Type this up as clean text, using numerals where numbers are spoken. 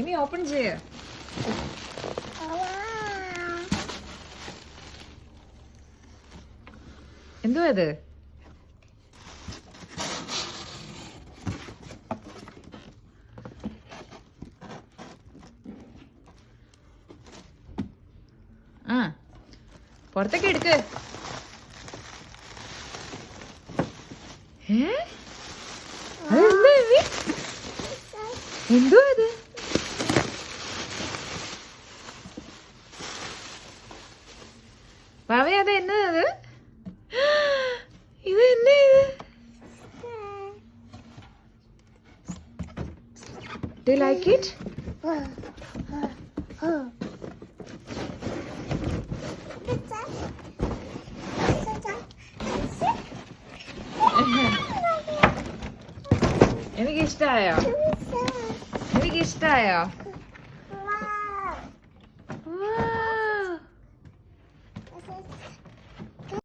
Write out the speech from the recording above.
Amy open ചെയ്യ്. എന്തുവാ ഇത്? ആ പുറത്തേക്ക് എടുക്ക്. എന്തുവാ ഇത്? വാവേ അത് എന്നത്? ഇത് എന്നാ ഇത്? Do you like it? എനിക്ക് ഇഷ്ടായോ? എനിക്ക് ഇഷ്ടായോ?